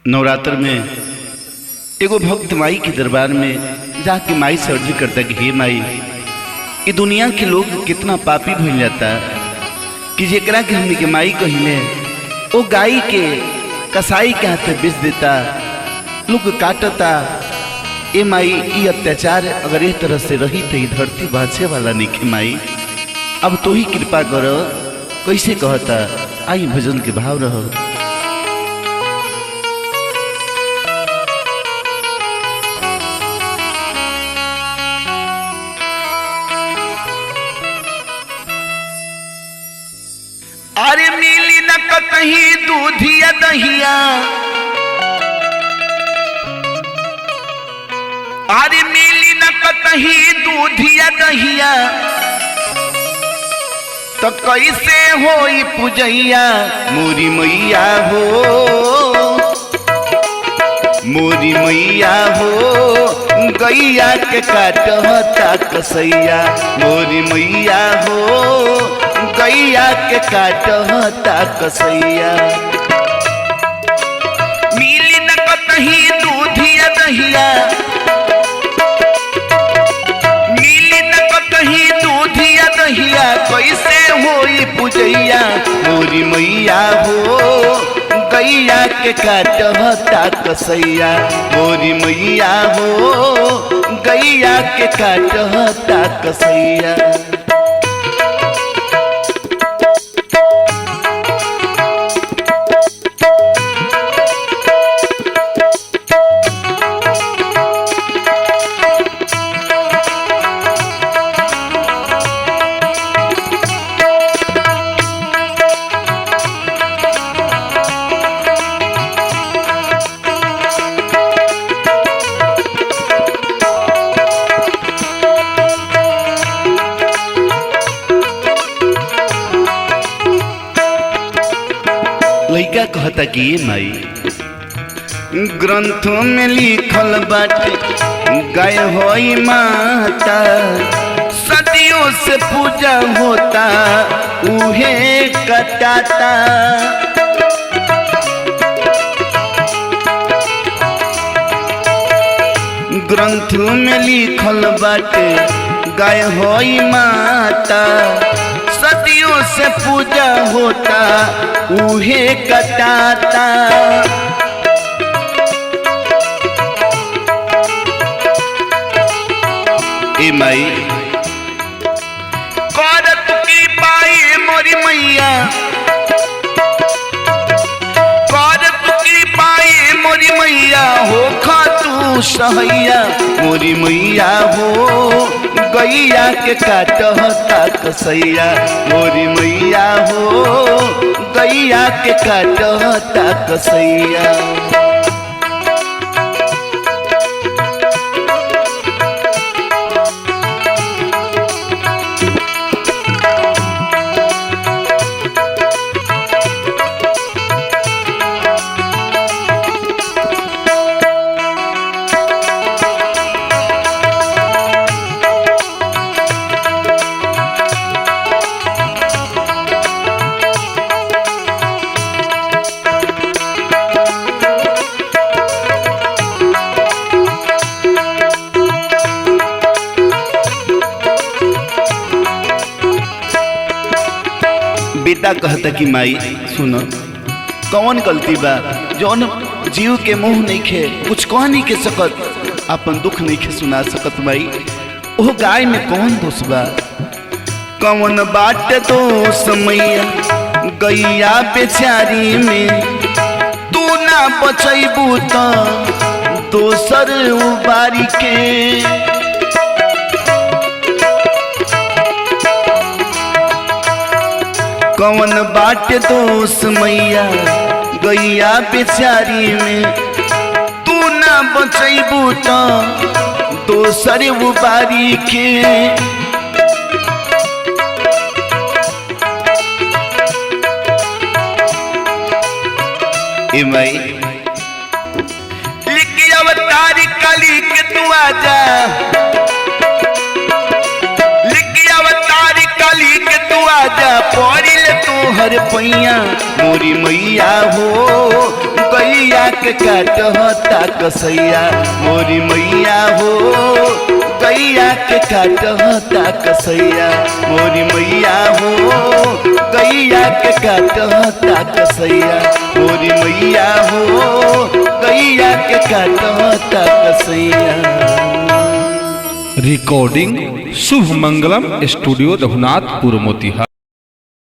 नवरात्र में एगो भक्त माई के दरबार में जाके माई से अर्जी करता कि हे माई, ये दुनिया के लोग कितना पापी भइल जाता कि जेकरा के हमने के माई कहिले वो गाय के कसाई के हाथे बेच देता, लोग काटता। ए माई, ये अत्याचार अगर इस तरह से रही तो धरती बाँचे वाला नहीं के माई, अब तो ही कृपा करो। कैसे कहता, आई भजन के भाव रहो। अरे मिली न कतही दूधिया दहिया, अरे मिली न कतही दूधिया दहिया, तो कैसे होई पूजैया मोरी मैया हो, मोरी मैया हो, गैया के काटता कसैया मोरी मैया हो, गैया के काटता कसैया। मिली न कतही दूधिया दहिया, मिली न कतही दूधिया दहिया, कैसे होई पूजैया मोरी मैया हो, गैया के काटता कसैया मोरी मैया हो, गैया के काटता कसैया। लइका कहता कि ये माई, ग्रंथों में लिखल बाटे गाय होई माता, सदियों से पूजा होता उहे कटाता। ग्रंथों में लिखल बाटे गाय होई माता, सदियों से पूजा होता उहे कटाता। ए माई, करत की पाई मोरी मैया, करत की पाई मोरी मैया हो, खातू सहैया मोरी मैया हो, गैया के काटता कसैया मोरी मैया हो, गैया के काटता कसैया। बेटा कहता कि माई सुनो, कौन गलती बा जौन जीव के मुंह नहीं खे कुछ कह नहीं के सकत, अपन दुख नहीं खे सुना सकत। माई, ओह गाय में कौन दोष बा, कौन बाट दोष मैया गैया बेचारी में, तू ना बचैबू तो दोसर उबारी के। कौन बाट दोष मैया गैया बेचारी में, तू ना बचैबू तो दोसर उबारी के। ए माई, लिखी अवतारी काली के तू आजा, लिखी अवतारी काली के तू आजा, राजा पड़िल तोहर पैया मोरी मैया हो गैया के काटता कसैया मोरी मैया हो गैया के काटता कसैया मोरी मैया हो गैया के काटता कसैया मोरी मैया हो गैया के काटता कसैया। रिकॉर्डिंग शुभ मंगलम स्टूडियो रघुनाथपुर मोतिहारी।